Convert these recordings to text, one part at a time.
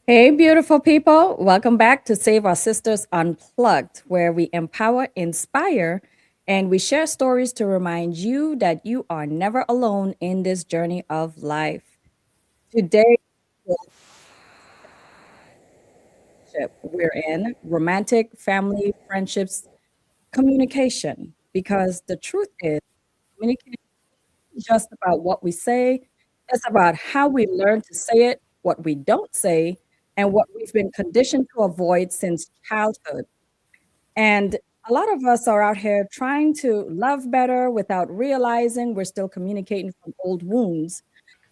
Hey, beautiful people. Welcome back to Save Our Sisters Unplugged, where we empower, inspire, and we share stories to remind you that you are never alone in this journey of life. Today, we're in romantic, family, friendships, communication, because the truth is, communication isn't just about what we say, it's about how we learn to say it, what we don't say, and what we've been conditioned to avoid since childhood. And a lot of us are out here trying to love better without realizing we're still communicating from old wounds.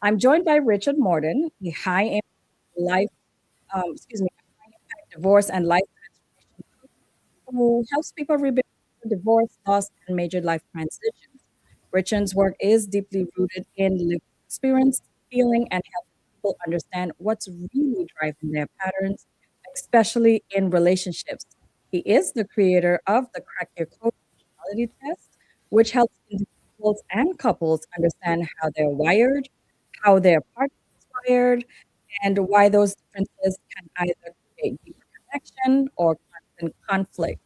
I'm joined by Richard Morden, a high impact life, high impact divorce and life who helps people rebuild divorce, loss, and major life transitions. Richard's work is deeply rooted in lived experience, healing, and helping people understand what's really driving their patterns, especially in relationships. He is the creator of the Crack Your Code personality test, which helps individuals and couples understand how they're wired, how their partner is wired, and why those differences can either create deeper connection or constant conflict.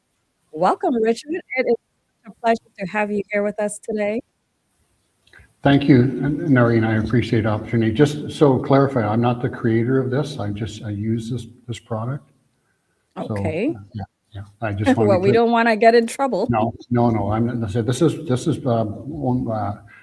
Welcome, Richard. It is such a pleasure to have you here with us today. Thank you, Norine. I appreciate the opportunity. Just so clarify, I'm not the creator of this. I use this product. So Okay. yeah. I just want to Well, be we clear. don't want to get in trouble. No. I'm not. This is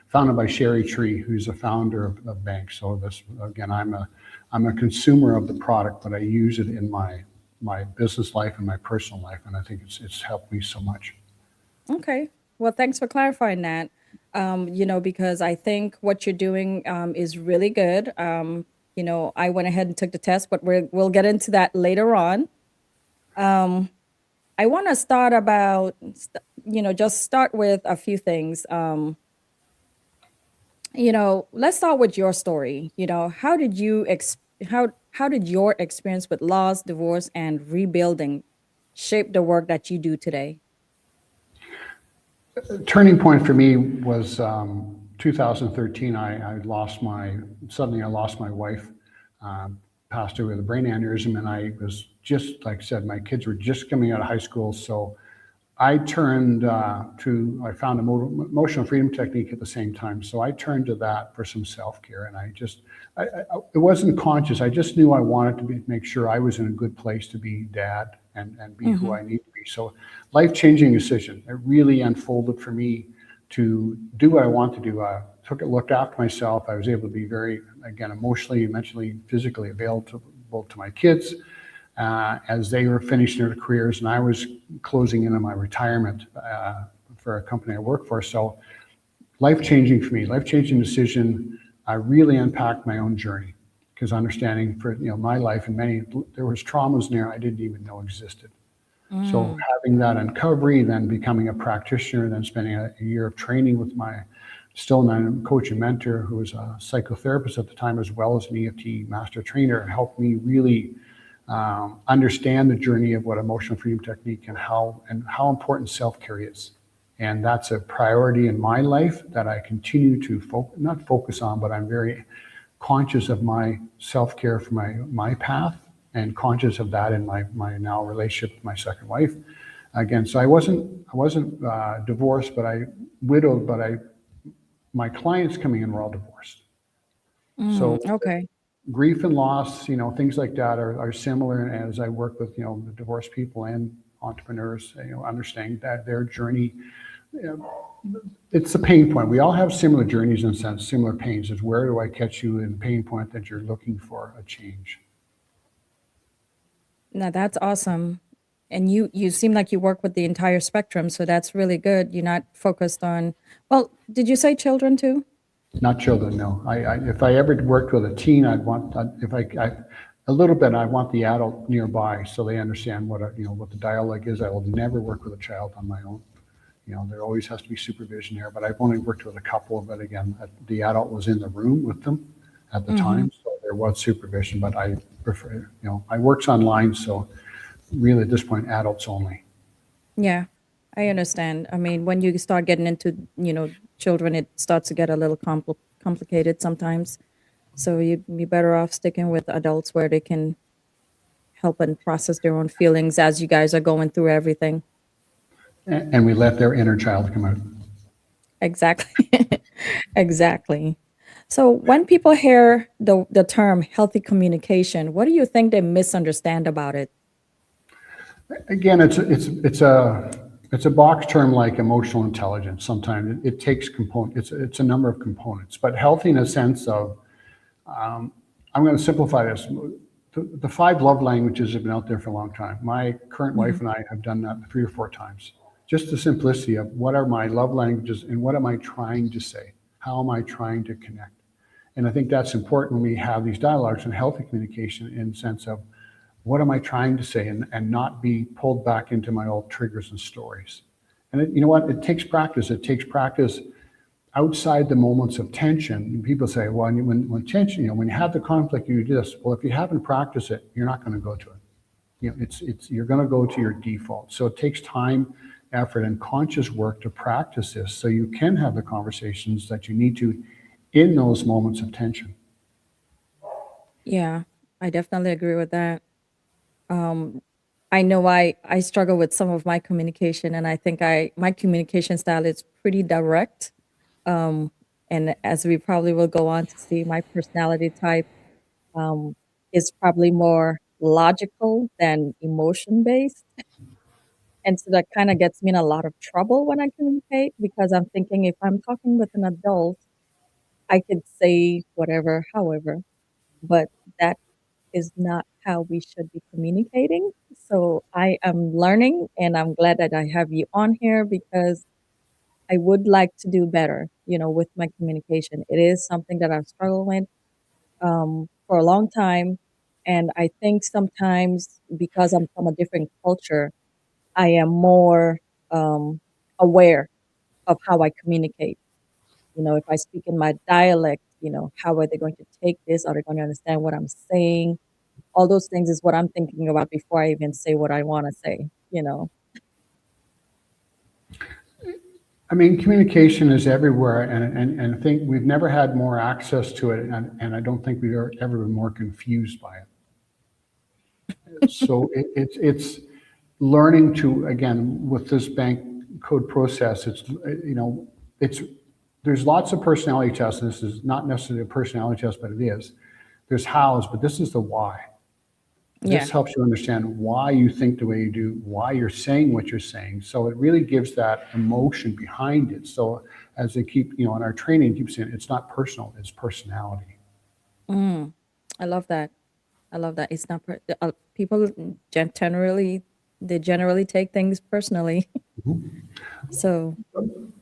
founded by Sherry Tree, who's a founder of Bank. So this again, I'm a consumer of the product, but I use it in my business life and my personal life, and I think it's helped me so much. Okay. Well, thanks for clarifying that. Because I think what you're doing is really good. I went ahead and took the test, but we'll get into that later on. Um, I want to just start with a few things. Let's start with your story. How did your experience with loss, divorce, and rebuilding shape the work that you do today? Turning point for me was 2013. Suddenly I lost my wife, passed away with a brain aneurysm, and I was just, like I said, my kids were just coming out of high school. So I found emotional freedom technique at the same time. So I turned to that for some self-care, and it wasn't conscious. I just knew I wanted to make sure I was in a good place to be dad and be who Mm-hmm. I need to be. So life-changing decision. It really unfolded for me to do what I want to do. Looked after myself. I was able to be very, again, emotionally, mentally, physically available to my kids as they were finishing their careers, and I was closing in on my retirement for a company I work for. So life-changing for me, life-changing decision. I really unpacked my own journey because understanding for my life and there was traumas in there I didn't even know existed. So Mm. having that uncovery, then becoming a practitioner, then spending a year of training with my still coach and mentor who was a psychotherapist at the time as well as an EFT master trainer, helped me really understand the journey of what emotional freedom technique and how important self-care is. And that's a priority in my life that I continue to not focus on, but I'm very conscious of my self-care for my path and conscious of that in my now relationship with my second wife. Again, so I wasn't divorced, but I widowed, but my clients coming in were all divorced. Mm. So Okay. grief and loss, things like that are similar as I work with, the divorced people and entrepreneurs, understanding that their journey, it's a pain point. We all have similar journeys in a sense, similar pains. Is where do I catch you in the pain point that you're looking for a change? Now that's awesome. And you seem like you work with the entire spectrum, so that's really good. You're not focused on, well, did you say children too? Not children, no. If I ever worked with a teen, a little bit, I want the adult nearby so they understand what the dialogue is. I will never work with a child on my own. There always has to be supervision there, but I've only worked with a couple, but again, the adult was in the room with them at the Mm-hmm. time, so there was supervision, but I prefer, I works online, so really at this point, adults only. Yeah, I understand. I mean, when you start getting into, children, it starts to get a little complicated sometimes. So you'd be better off sticking with adults where they can, helping process their own feelings as you guys are going through everything. And we let their inner child come out. Exactly. Exactly. So when people hear the term healthy communication, what do you think they misunderstand about it? Again, it's a box term like emotional intelligence. Sometimes it takes it's a number of components, but healthy in a sense of, I'm going to simplify this. The 5 love languages have been out there for a long time. My current wife and I have done that 3 or 4 times. Just the simplicity of what are my love languages and what am I trying to say? How am I trying to connect? And I think that's important when we have these dialogues and healthy communication in the sense of what am I trying to say and not be pulled back into my old triggers and stories. And you know what? It takes practice. It takes practice outside the moments of tension. And people say, well, when tension, when you have the conflict, you do this. Well, if you haven't practiced it, you're not going to go to it. You're going to go to your default. So it takes time, effort, and conscious work to practice this so you can have the conversations that you need to in those moments of tension. Yeah, I definitely agree with that. I know I struggle with some of my communication, and I think my communication style is pretty direct. Um, and as we probably will go on to see, my personality type um, is probably more logical than emotion based. And so that kind of gets me in a lot of trouble when I communicate because I'm thinking if I'm talking with an adult, I could say whatever, however, but that is not how we should be communicating. So I am learning and I'm glad that I have you on here because I would like to do better, with my communication. It is something that I've struggled with for a long time. And I think sometimes because I'm from a different culture, I am more aware of how I communicate. If I speak in my dialect, how are they going to take this? Are they going to understand what I'm saying? All those things is what I'm thinking about before I even say what I want to say. I mean, communication is everywhere, and I think we've never had more access to it, and I don't think we've ever been more confused by it. So it's learning to, again, with this bank code process, it's there's lots of personality tests. This is not necessarily a personality test, but it is. There's hows, but this is the why. Yeah. This helps you understand why you think the way you do, why you're saying what you're saying. So it really gives that emotion behind it. So as they keep, in our training, keep saying it's not personal, it's personality. Mm, I love that. I love that. It's not people generally take things personally. So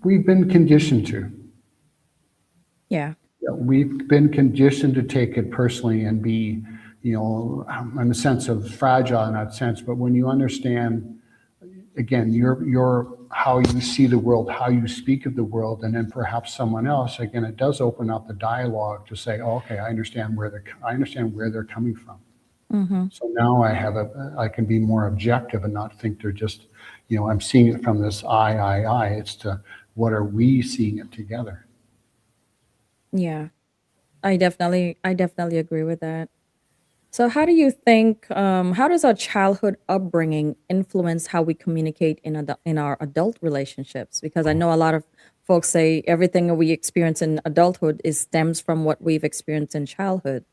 We've been conditioned to. yeah, We've been conditioned to take it personally and be, in the sense of fragile in that sense. But when you understand, again, your how you see the world, how you speak of the world, and then perhaps someone else, again, it does open up the dialogue to say, oh, okay, I understand where they're coming from. hmm So now I can be more objective and not think they're just, I'm seeing it from this I. It's to what are we seeing it together? yeah. I definitely agree with that. So how do you think, how does our childhood upbringing influence how we communicate in our adult relationships? Because I know a lot of folks say everything we experience in adulthood stems from what we've experienced in childhood.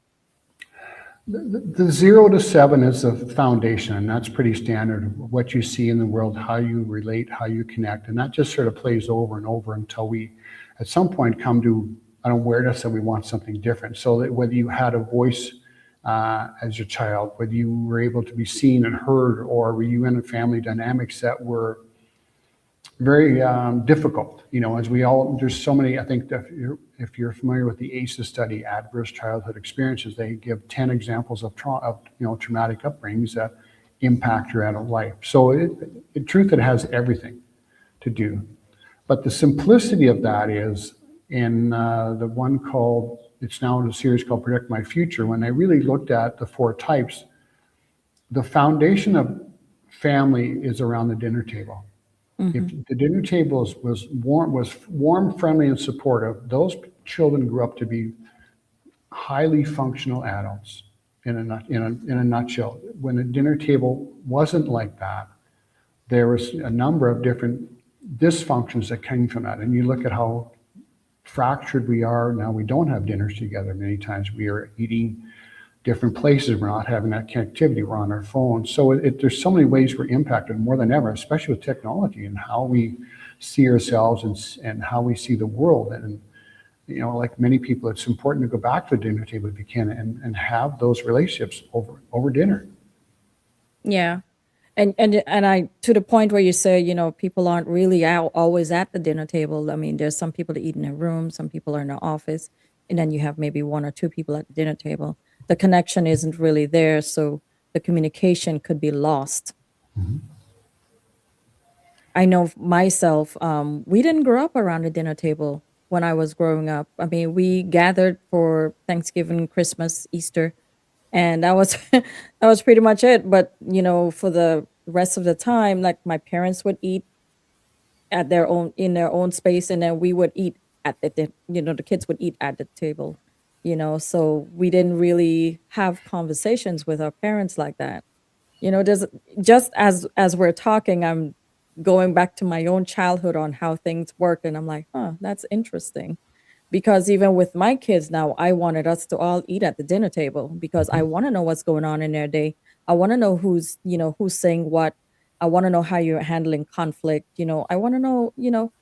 The 0 to 7 is the foundation, and that's pretty standard. What you see in the world, how you relate, how you connect, and that just sort of plays over and over until we, at some point, come to an awareness that we want something different. So that whether you had a voice as your child, whether you were able to be seen and heard, or were you in family dynamics that were very difficult, as there's so many, I think that if you're familiar with the ACEs study, adverse childhood experiences, they give 10 examples of traumatic upbringings that impact your adult life. So in truth, it has everything to do. But the simplicity of that is in the one it's now in a series called Predict My Future, when they really looked at the 4 types, the foundation of family is around the dinner table. If hmm the dinner table was warm, friendly, and supportive, those children grew up to be highly functional adults. in a nutshell. When the dinner table wasn't like that, there was a number of different dysfunctions that came from that. And you look at how fractured we are now. We don't have dinners together many times. We are eating different places. We're not having that connectivity. We're on our phones. So there's so many ways we're impacted more than ever, especially with technology and how we see ourselves and how we see the world. And, like many people, it's important to go back to the dinner table if you can and have those relationships over dinner. Yeah. And I, to the point where you say, people aren't really out always at the dinner table. I mean, there's some people that eat in their room, some people are in the office, and then you have maybe one or two people at the dinner table. The connection isn't really there, so the communication could be lost. I know myself, we didn't grow up around the dinner table when I was growing up. I mean, we gathered for Thanksgiving, Christmas, Easter, and that was that was pretty much it. But for the rest of the time, like my parents would eat at their own in their own space, and then we would eat at the kids would eat at the table. So we didn't really have conversations with our parents like that. There's just as we're talking, I'm going back to my own childhood on how things work, and I'm like, huh, that's interesting. Because even with my kids now, I wanted us to all eat at the dinner table because I want to know what's going on in their day. I want to know who's saying what. I want to know how you're handling conflict. I want to know,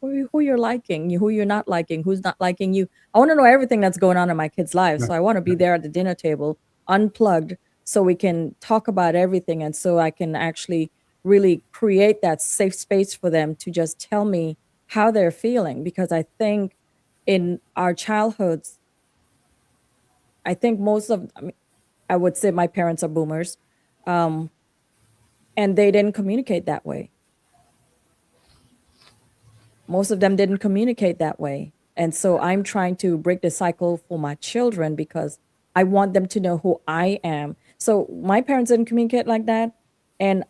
who you're liking, who you're not liking, who's not liking you. I want to know everything that's going on in my kids' lives. Yeah. So I want to be there at the dinner table, unplugged, so we can talk about everything. And so I can actually really create that safe space for them to just tell me how they're feeling. Because I think in our childhoods, I think I mean, I would say my parents are boomers, um, and they didn't communicate that way. Most of them didn't communicate that way. And so I'm trying to break the cycle for my children because I want them to know who I am. So my parents didn't communicate like that. And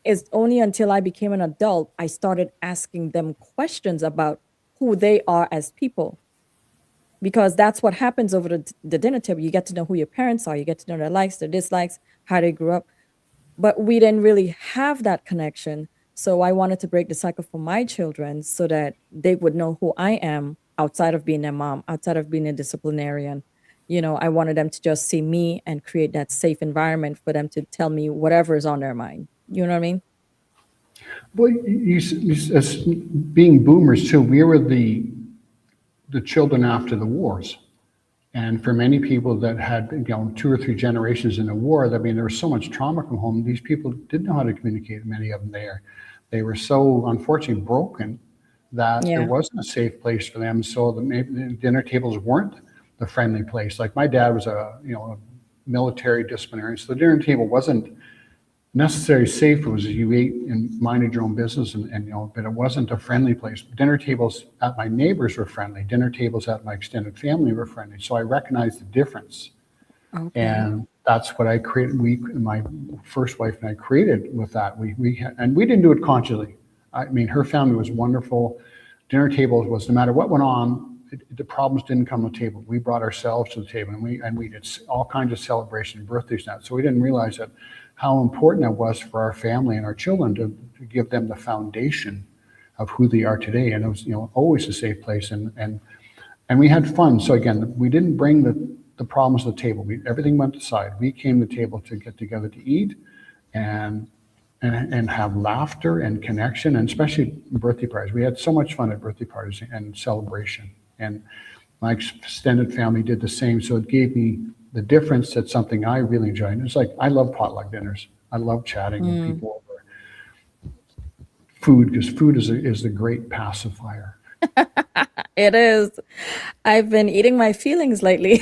it's only until I became an adult, I started asking them questions about who they are as people. Because that's what happens over the dinner table. You get to know who your parents are, you get to know their likes, their dislikes, how they grew up. But we didn't really have that connection. So I wanted to break the cycle for my children so that they would know who I am outside of being their mom, outside of being a disciplinarian. I wanted them to just see me and create that safe environment for them to tell me whatever is on their mind. You know what I mean? Well, as being boomers too, we were the children after the wars. And for many people that had, two or three generations in the war, I mean, there was so much trauma from home. These people didn't know how to communicate, many of them there. They were so unfortunately broken that there Yeah. wasn't a safe place for them. So maybe the dinner tables weren't the friendly place. Like my dad was a military disciplinarian, so the dinner table wasn't necessarily safe. It was you ate and minded your own business, and but it wasn't a friendly place. Dinner tables at my neighbors were friendly. Dinner tables at my extended family were friendly. So I recognized the difference, Okay. and that's what I created. My first wife and I created with that. And we didn't do it consciously. I mean, her family was wonderful. Dinner tables was no matter what went on. The problems didn't come to the table. We brought ourselves to the table, and we did all kinds of celebration, birthdays, and that. So we didn't realize that how important it was for our family and our children to give them the foundation of who they are today. And it was always a safe place, and we had fun. So again, we didn't bring the problems to the table. Everything went aside. We came to the table to get together to eat and have laughter and connection, and especially birthday parties. We had so much fun at birthday parties and celebration. And my extended family did the same. So it gave me the difference. That's something I really enjoy. And it's like, I love potluck dinners. I love chatting with Mm. people over food, because food is a great pacifier. It is. I've been eating my feelings lately.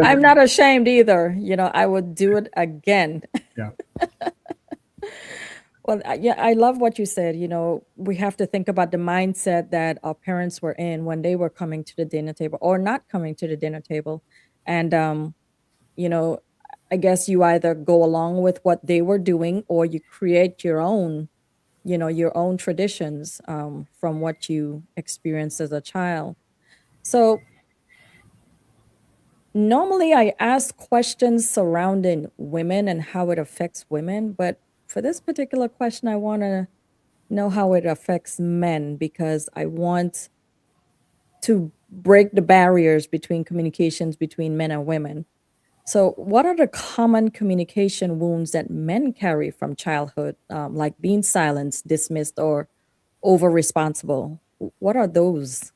I'm not ashamed either. I would do it again. Yeah. Well, yeah, I love what you said. We have to think about the mindset that our parents were in when they were coming to the dinner table or not coming to the dinner table. And, you know, I guess you either go along with what they were doing or you create your own traditions from what you experienced as a child. So Normally, I ask questions surrounding women and how it affects women, but for this particular question, I want to know how it affects men because I want to break the barriers between communications between men and women. So, what are the common communication wounds that men carry from childhood, like being silenced, dismissed, or over responsible? What are those?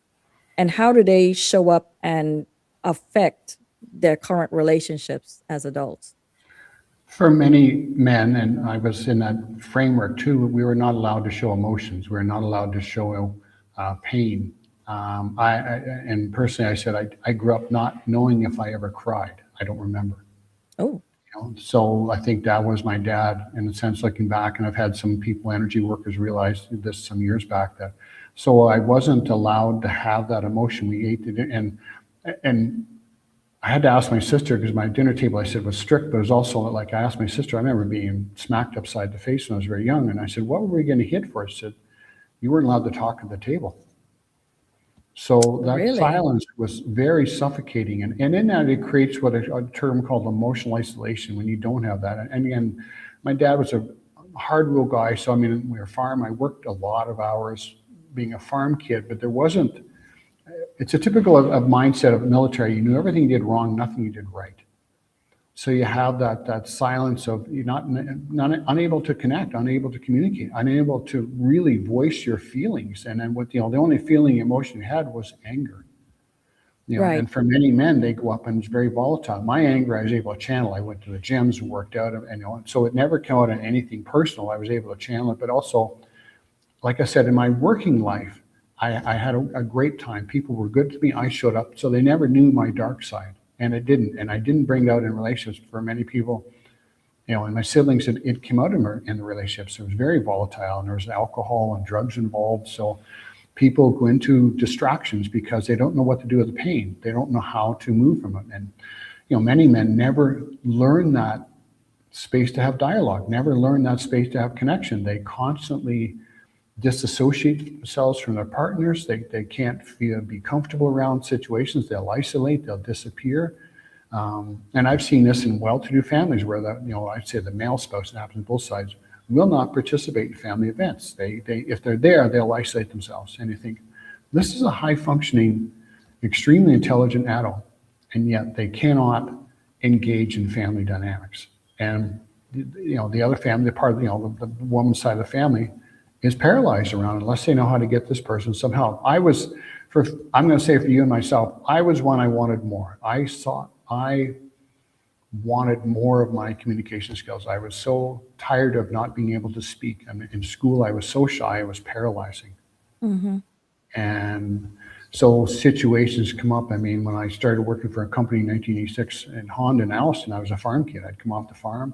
And how do they show up and affect their current relationships as adults? For many men, and I was in that framework too, we were not allowed to show emotions. We were not allowed to show pain. And personally, I said I grew up not knowing if I ever cried. I don't remember. Oh, So I think that was my dad in a sense, looking back, and I've had some people, energy workers, realize this some years back that. So I wasn't allowed to have that emotion. We ate it, and I had to ask my sister because my dinner table, I said, was strict, but it was also like I asked my sister. I remember being smacked upside the face when I was very young, and I said, "What were we getting hit for?" She said, "You weren't allowed to talk at the table." So that really? silence was very suffocating. And in that, it creates what a term called emotional isolation when you don't have that. And again, my dad was a hard rule guy. So, I mean, we were a farm. I worked a lot of hours being a farm kid, but there wasn't, it's a typical of mindset of military. You knew everything you did wrong, nothing you did right. So you have that silence of you're not unable to connect, unable to communicate, unable to really voice your feelings. And then the only feeling emotion you had was anger. Right. And for many men, they go up and it's very volatile. My anger, I was able to channel. I went to the gyms and worked out, and so it never came out in anything personal. I was able to channel it, but also, like I said, in my working life, I had a great time. People were good to me. I showed up, so they never knew my dark side, and it didn't. And I didn't bring it out in relationships. For many people, and my siblings, it came out in the relationships. It was very volatile, and there was alcohol and drugs involved. So people go into distractions because they don't know what to do with the pain. They don't know how to move from it. And many men never learn that space to have dialogue, never learn that space to have connection. They constantly disassociate themselves from their partners. They can't be comfortable around situations. They'll isolate, they'll disappear. And I've seen this in well-to-do families where I'd say the male spouse, it happens on both sides, will not participate in family events. They if they're there, they'll isolate themselves. And you think, this is a high-functioning, extremely intelligent adult, and yet they cannot engage in family dynamics. And the other family, the part of the woman's side of the family, is paralyzed around unless they know how to get this person some help. I'm going to say for you and myself, I was one I wanted more. I wanted more of my communication skills. I was so tired of not being able to speak. I mean, in school, I was so shy, it was paralyzing. Hmm. And so situations come up. I mean, when I started working for a company in 1986 in Honda and Allison, I was a farm kid. I'd come off the farm,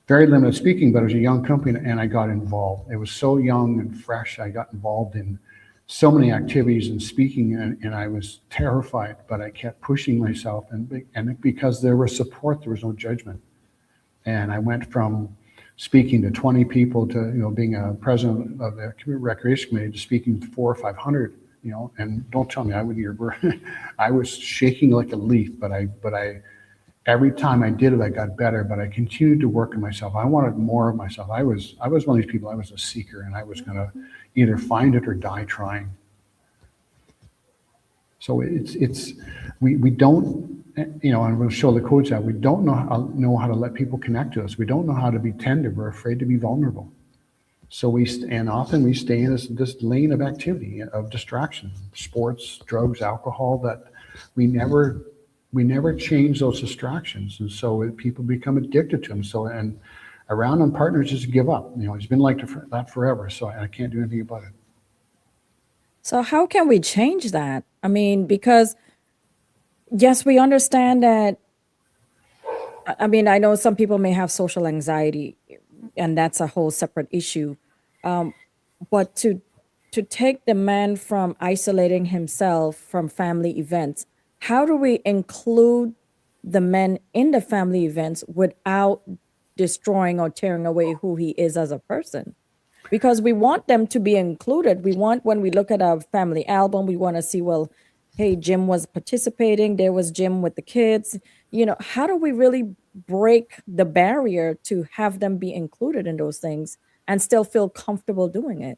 very limited speaking, but it was a young company, and I got involved. It was so young and fresh. I got involved in so many activities and speaking, and I was terrified, but I kept pushing myself, and because there was support, there was no judgment. And I went from speaking to 20 people to being a president of the recreation committee to speaking to 400 or 500. And don't tell me I was shaking like a leaf, but I every time I did it, I got better, but I continued to work on myself. I wanted more of myself. I was one of these people, I was a seeker, and I was going to either find it or die trying. So we don't, and we'll show the coach that we don't know how to let people connect to us. We don't know how to be tender. We're afraid to be vulnerable. So often we stay in this lane of activity, of distraction, sports, drugs, alcohol, that we never change those distractions. And so people become addicted to them. So, and around on partners just give up. It's been like that forever. So I can't do anything about it. So, how can we change that? I mean, because yes, we understand that. I mean, I know some people may have social anxiety, and that's a whole separate issue. Um, but to take the man from isolating himself from family events, how do we include the men in the family events without destroying or tearing away who he is as a person? Because we want them to be included. We want, when we look at a family album, we want to see, well, hey, Jim was participating, there was Jim with the kids. How do we really break the barrier to have them be included in those things and still feel comfortable doing it?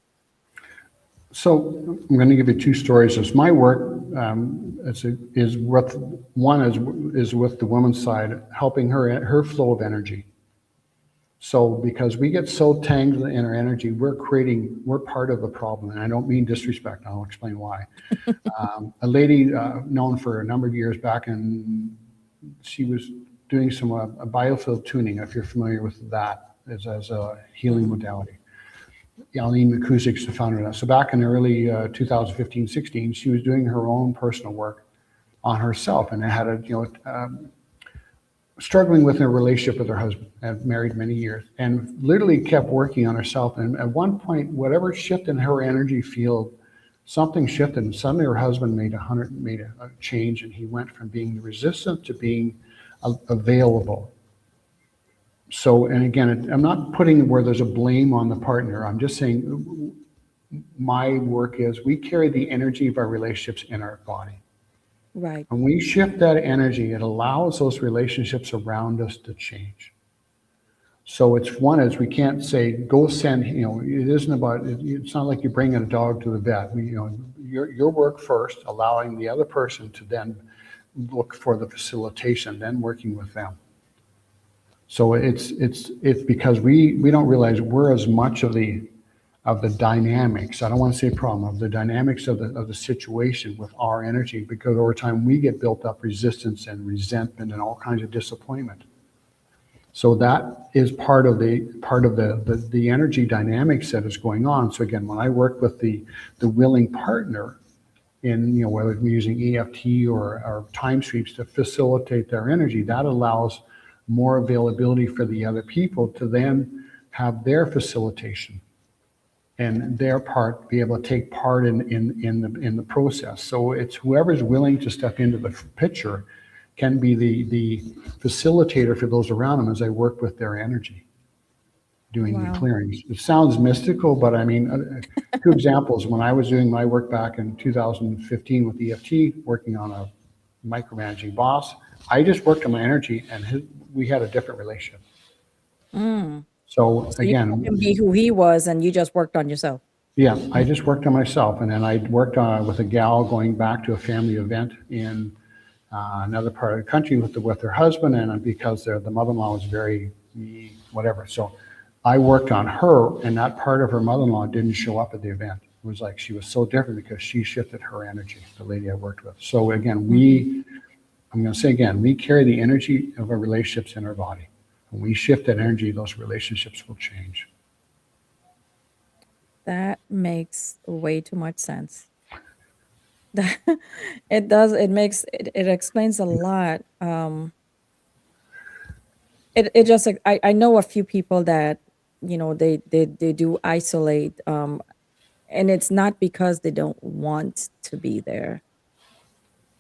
So I'm going to give you two stories. It's my work is with one is with the woman's side, helping her flow of energy. So because we get so tangled in our energy, we're part of the problem. And I don't mean disrespect. I'll explain why. A lady known for a number of years back, and she was doing some biofield tuning, if you're familiar with that, as a healing modality. Eileen McCusick's the founder of that. So back in early 2015-16, she was doing her own personal work on herself, and had struggling with her relationship with her husband, and married many years, and literally kept working on herself. And at one point, whatever shifted in her energy field, something shifted, and suddenly her husband made a change, and he went from being resistant to being available. So, and again, I'm not putting where there's a blame on the partner. I'm just saying my work is we carry the energy of our relationships in our body. Right. When we shift that energy, it allows those relationships around us to change. So it's we can't say, go send, it isn't about, it's not like you bring a dog to the vet. Your work first, allowing the other person to then look for the facilitation, then working with them. So it's because we don't realize we're as much of the dynamics. I don't want to say problem, of the dynamics of the situation with our energy, because over time we get built up resistance and resentment and all kinds of disappointment. So that is part of the energy dynamics that is going on. So again, when I work with the willing partner in whether we're using EFT or time sweeps to facilitate their energy, that allows more availability for the other people to then have their facilitation and their part, be able to take part in the process. So it's whoever's willing to step into the picture can be the facilitator for those around them as they work with their energy, doing the clearings. It sounds mystical, but I mean, two examples. When I was doing my work back in 2015 with EFT, working on a micromanaging boss, I just worked on my energy, and we had a different relationship. So again, you can be who he was, and you just worked on yourself. Yeah, I just worked on myself, and then I worked with a gal going back to a family event in another part of the country with her husband, and because the mother-in-law was very whatever. So I worked on her, and that part of her mother-in-law didn't show up at the event. It was like she was so different because she shifted her energy, the lady I worked with. So again, I'm going to say again, we carry the energy of our relationships in our body. When we shift that energy, those relationships will change. That makes way too much sense. It does. It explains a lot. It just, I know a few people that, they do isolate, and it's not because they don't want to be there.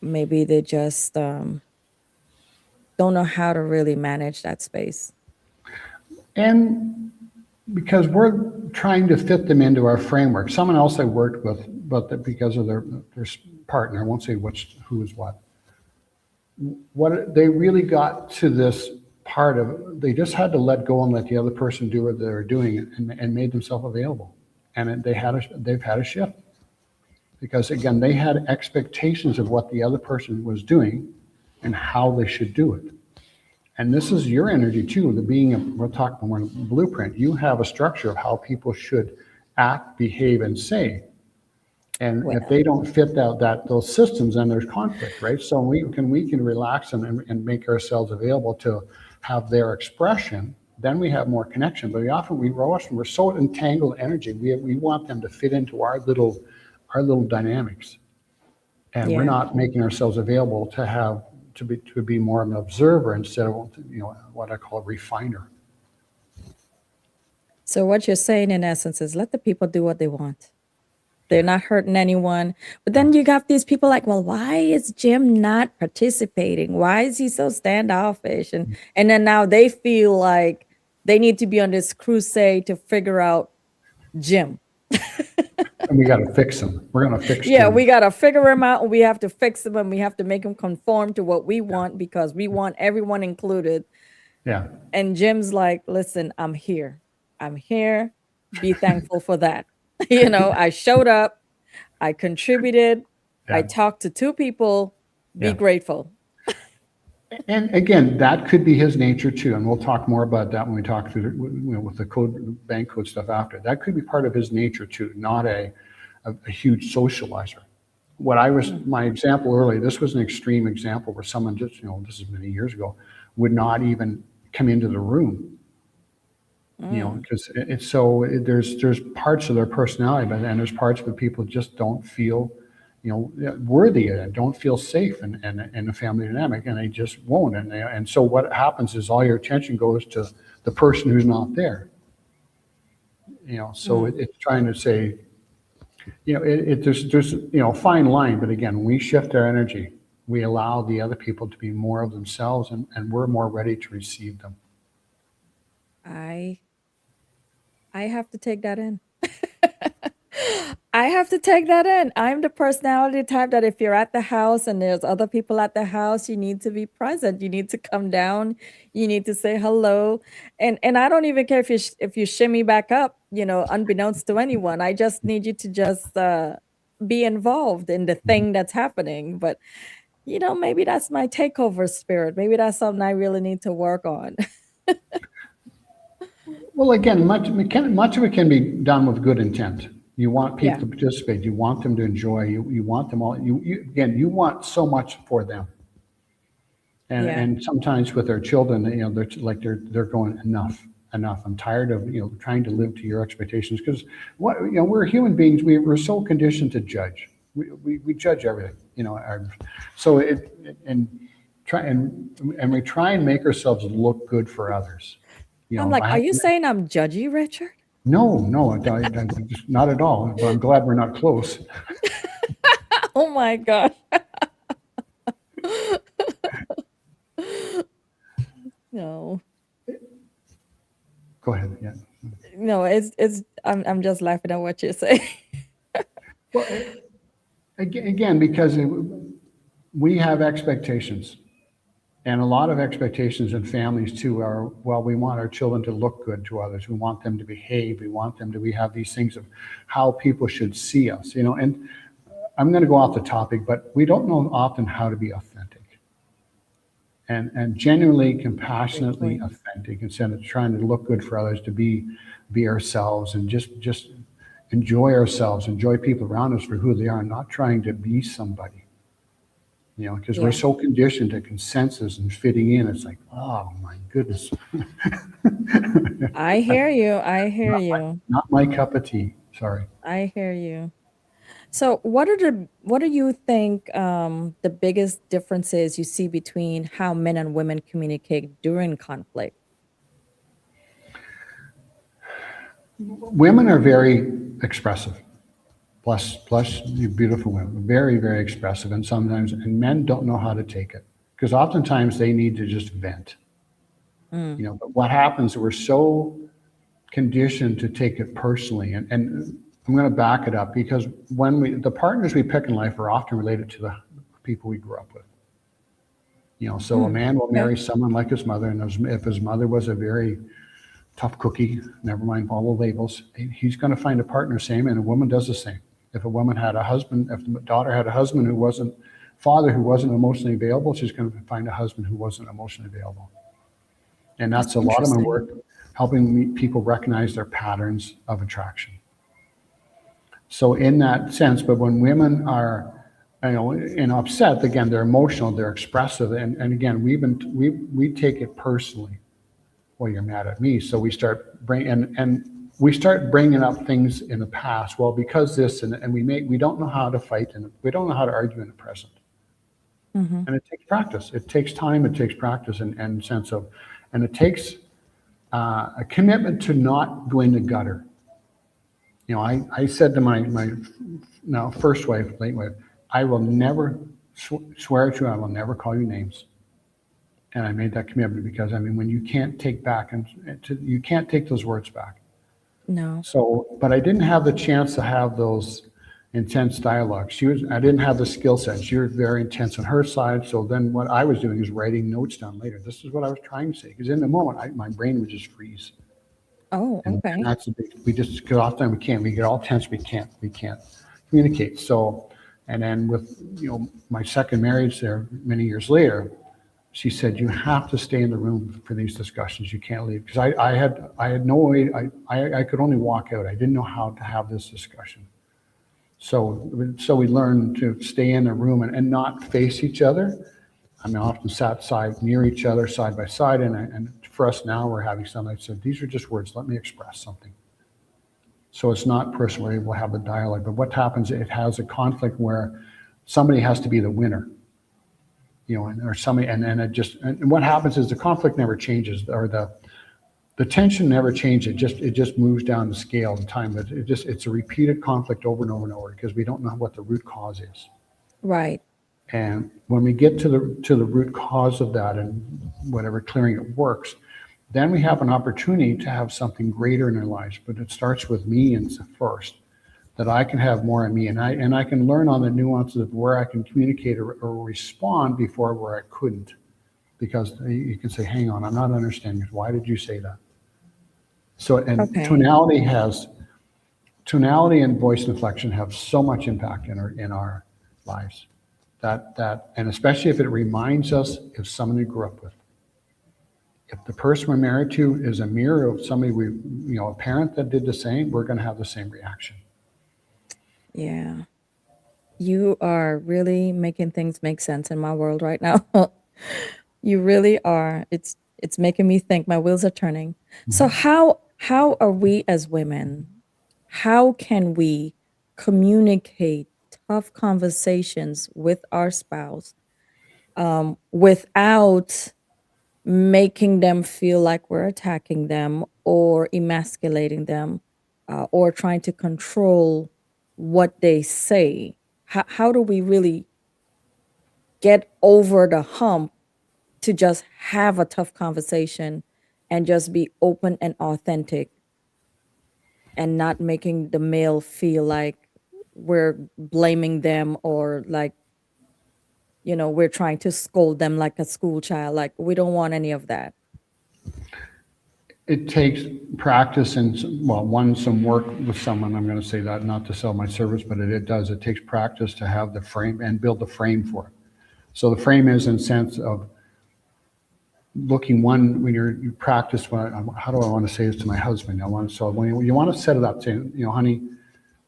Maybe they just don't know how to really manage that space. And because we're trying to fit them into our framework. Someone else I worked with, but because of their partner, I won't say who is what they really got to this part of, they just had to let go and let the other person do what they were doing, and made themselves available. And they've had a shift. Because again, they had expectations of what the other person was doing and how they should do it. And this is your energy too, we'll talk more blueprint. You have a structure of how people should act, behave, and say. And if they don't fit those systems, then there's conflict, right? So we can relax and make ourselves available to have their expression. Then we have more connection. But we're so entangled energy. We want them to fit into our little dynamics, and we're not making ourselves available to be more of an observer instead of what I call a refiner. So what you're saying in essence is let the people do what they want. They're not hurting anyone. But then you got these people like, well, why is Jim not participating? Why is he so standoffish? And then now they feel like they need to be on this crusade to figure out Jim. And we got to fix them. We're going to fix Yeah, Jim. we got to figure them out, and we have to fix them, and we have to make them conform to what we want because we want everyone included. Yeah. And Jim's like, listen, I'm here. I'm here. Be thankful for that. I showed up. I contributed. I Yeah. talked to 2 people. Be Yeah. grateful. And again, that could be his nature too. And we'll talk more about that when we talk through, with the bank code stuff after. That could be part of his nature too, not a huge socializer. My example earlier, this was an extreme example where someone just, this is many years ago, would not even come into the room. Because there's parts of their personality, but then there's parts where people just don't feel, worthy and don't feel safe in a family dynamic, and they just won't. And so what happens is all your attention goes to the person who's not there. So it's trying to say, there's a fine line, but again, when we shift our energy, we allow the other people to be more of themselves, and we're more ready to receive them. I have to take that in. I have to take that in. I'm the personality type that if you're at the house and there's other people at the house, you need to be present. You need to come down. You need to say hello. And I don't even care if you shimmy back up, unbeknownst to anyone. I just need you to just be involved in the thing that's happening. But maybe that's my takeover spirit. Maybe that's something I really need to work on. Well, again, much of it can be done with good intent. You want people to participate. You want them to enjoy. You want them all. You want so much for them. And sometimes with their children, they're going enough. I'm tired of trying to live to your expectations, because we're human beings. We're so conditioned to judge. We judge everything. We try and make ourselves look good for others. I'm like, are you saying I'm judgy, Richard? No, not at all. But I'm glad we're not close. Oh my God. No. Go ahead. Yeah. No, I'm just laughing at what you're saying. Well, again, because we have expectations. And a lot of expectations in families too are, well, we want our children to look good to others. We want them to behave. We have these things of how people should see us, and I'm going to go off the topic, but we don't know often how to be authentic and genuinely, compassionately authentic, instead of trying to look good for others, to be ourselves and just enjoy ourselves, enjoy people around us for who they are, not trying to be somebody. Because we're so conditioned to consensus and fitting in. It's like, oh my goodness. I hear you. Not my cup of tea. Sorry. I hear you. So what do you think the biggest differences you see between how men and women communicate during conflict? Women are very expressive. Plus you beautiful women, very, very expressive, and men don't know how to take it, because oftentimes they need to just vent. But what happens is we're so conditioned to take it personally, and I'm going to back it up, because the partners we pick in life are often related to the people we grew up with. So a man will marry someone like his mother, and if his mother was a very tough cookie, never mind all the labels, he's going to find a partner same, and a woman does the same. If a woman had a husband, if the daughter had a husband father who wasn't emotionally available, she's going to find a husband who wasn't emotionally available. And that's a lot of my work, helping people recognize their patterns of attraction. So in that sense, but when women are, upset, again, they're emotional, they're expressive, and again, we take it personally. Well, you're mad at me, so we start bringing up things in the past. Well, because this, and we don't know how to fight, and we don't know how to argue in the present. And it takes practice. It takes time. It takes practice, and it takes a commitment to not go in the gutter. I said to my now first wife, late wife, I will never swear to you, I will never call you names. And I made that commitment because when you can't take back, you can't take those words back. No. So, but I didn't have the chance to have those intense dialogues. I didn't have the skill set. She was very intense on her side. So then what I was doing is writing notes down later. This is what I was trying to say. Because in the moment, my brain would just freeze. Oh, And okay. that's a big, because often we get all tense, we can't communicate. So, and then with, my second marriage there many years later, she said, you have to stay in the room for these discussions. You can't leave. Because I had no way, I could only walk out. I didn't know how to have this discussion. So we learned to stay in a room and not face each other. I mean, I often sat near each other, side by side, and for us now, we're having something. I said, these are just words. Let me express something. So it's not personal. We're able to have a dialogue. But what happens? It has a conflict where somebody has to be the winner, or somebody, and what happens is the conflict never changes, or the tension never changes. It just moves down the scale in time. But it's a repeated conflict over and over and over because we don't know what the root cause is. Right. And when we get to the root cause of that and whatever clearing it works, then we have an opportunity to have something greater in our lives. But it starts with me and first, that I can have more in me, and I can learn on the nuances of where I can communicate or respond before where I couldn't, because you can say, "Hang on, I'm not understanding. Why did you say that?" So, and Okay. tonality and voice inflection have so much impact in our lives. And especially if it reminds us of someone we grew up with. If the person we're married to is a mirror of somebody a parent that did the same, we're going to have the same reaction. Yeah. You are really making things make sense in my world right now. You really are. It's making me think. My wheels are turning. So how are we as women? How can we communicate tough conversations with our spouse without making them feel like we're attacking them or emasculating them or trying to control what they say? How do we really get over the hump to just have a tough conversation and just be open and authentic and not making the male feel like we're blaming them or like, we're trying to scold them like a school child? Like, we don't want any of that. It takes practice and, some work with someone. I'm going to say that not to sell my service, but it does. It takes practice to have the frame and build the frame for it. So the frame is in sense of looking when you practice, how do I want to say this to my husband? When you want to set it up, saying, honey,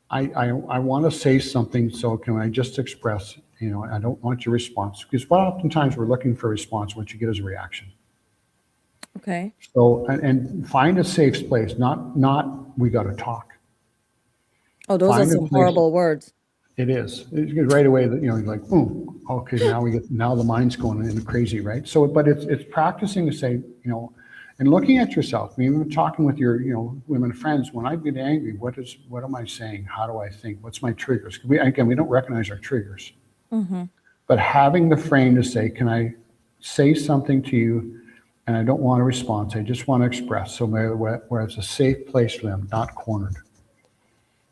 I want to say something, so can I just express, I don't want your response. Because oftentimes we're looking for a response. What you get is a reaction. Okay. So, and find a safe place, not we got to talk. Oh, those are some horrible words. It is. It's right away that, like, boom, okay, now the mind's going into crazy, right? So, but it's practicing to say, and looking at yourself. Even talking with your, women friends, when I get angry, what am I saying? How do I think? What's my triggers? We don't recognize our triggers. Mm-hmm. But having the frame to say, can I say something to you? And I don't want a response. I just want to express. So where it's a safe place for them, not cornered.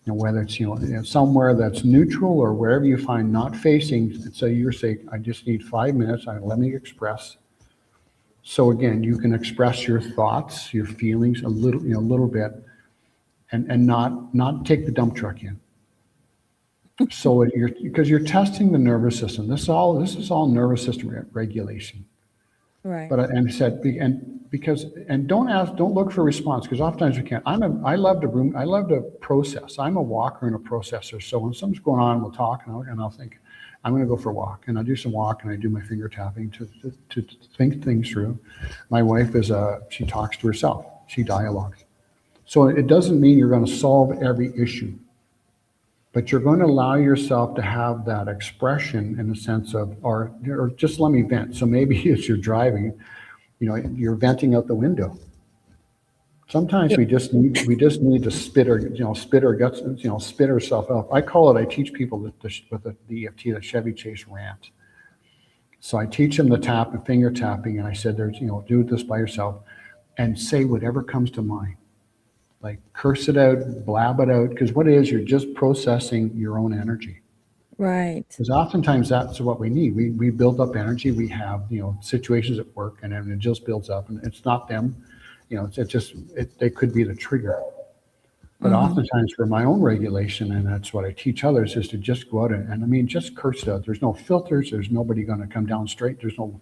Whether it's somewhere that's neutral or wherever you find not facing. So you're saying, I just need 5 minutes. Let me express. So again, you can express your thoughts, your feelings a little bit, and not take the dump truck in. So because you're testing the nervous system. This is all nervous system regulation. Right. But don't look for response, because oftentimes we can't. I love to process. I'm a walker and a processor. So when something's going on, we'll talk, and I'll think, I'm going to go for a walk, and I do some walk, and I do my finger tapping to think things through. My wife she talks to herself. She dialogues. So it doesn't mean you're going to solve every issue, but you're going to allow yourself to have that expression in the sense of, or just let me vent. So maybe as you're driving, you're venting out the window. Sometimes we just need to spit our guts, spit ourselves out. I call it. I teach people with the EFT, the Chevy Chase rant. So I teach them the tap and finger tapping, and I said, do this by yourself, and say whatever comes to mind. Like curse it out, blab it out, because what it is, you're just processing your own energy. Right. Because oftentimes that's what we need. We build up energy. We have, situations at work, and then it just builds up, and it's not them. They could be the trigger. But oftentimes for my own regulation, and that's what I teach others, is to just go out and I mean, just curse it out. There's no filters. There's nobody going to come down straight. There's no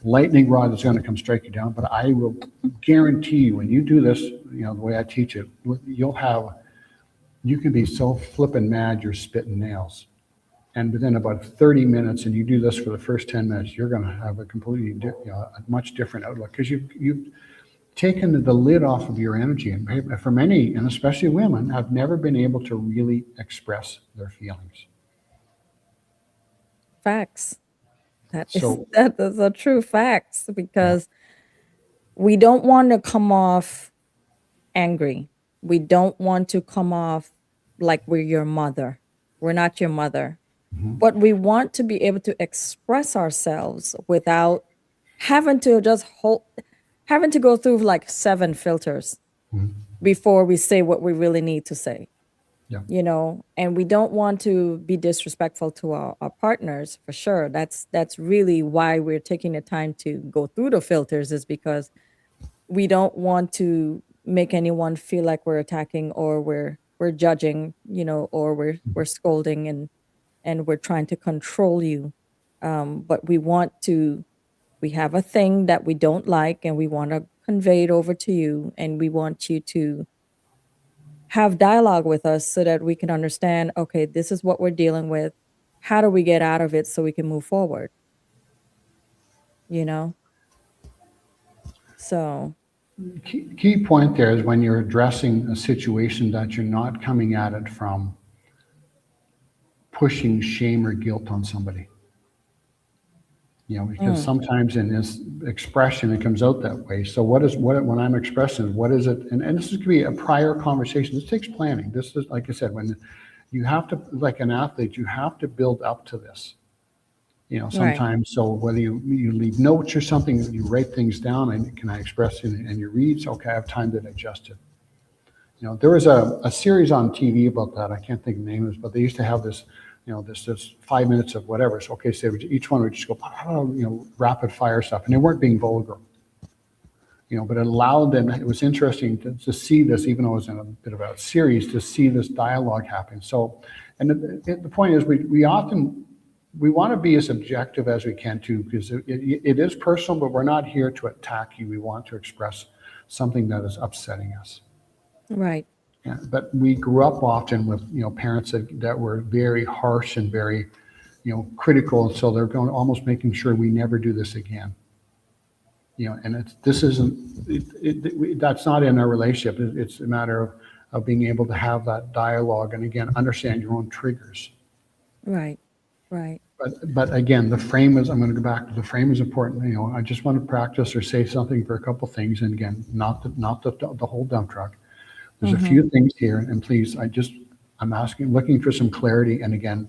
lightning rod that's going to come strike you down. But I will guarantee you, when you do this, the way I teach it, you can be so flippin' mad you're spitting nails. And within about 30 minutes, and you do this for the first 10 minutes, you're going to have a completely, a much different outlook, because you've taken the lid off of your energy. And for many, and especially women, have never been able to really express their feelings. Facts. That is So a true facts, because we don't want to come off angry. We don't want to come off like we're your mother. We're not your mother. But we want to be able to express ourselves without having to go through like 7 filters before we say what we really need to say. yeah, And we don't want to be disrespectful to our partners, for sure. That's really why we're taking the time to go through the filters, is because we don't want to make anyone feel like we're attacking, or we're judging, or we're scolding, and we're trying to control you. But we have a thing that we don't like, and we want to convey it over to you, and we want you to have dialogue with us so that we can understand, okay, this is what we're dealing with. How do we get out of it so we can move forward? So, key point there is when you're addressing a situation, that you're not coming at it from pushing shame or guilt on somebody. Because sometimes in this expression, it comes out that way. So when I'm expressing, what is it? And this could be a prior conversation. This takes planning. This is, like I said, when you have to, like an athlete, you have to build up to this. Sometimes, so whether you leave notes or something, you write things down, and can I express it, and you read, so, okay, I have time to digest it. There was a series on TV about that. I can't think of the name of it, but they used to have this, this 5 minutes of whatever. So, okay, so each one would just go, rapid fire stuff, and they weren't being vulgar. But it allowed them, it was interesting to see this, even though it was in a bit of a series, to see this dialogue happen. So, and the point is, we want to be as objective as we can too, because it is personal, but we're not here to attack you. We want to express something that is upsetting us. right. Yeah, but we grew up often with parents that were very harsh and very critical, and so they're going almost making sure we never do this again. And that's not in our relationship. It's a matter of being able to have that dialogue, and again, understand your own triggers. Right. But again, the frame is, I'm going to go back to the frame is important. I just want to practice or say something for a couple things. And again, not the whole dump truck. There's a few things here, and please, I'm asking, looking for some clarity. And again,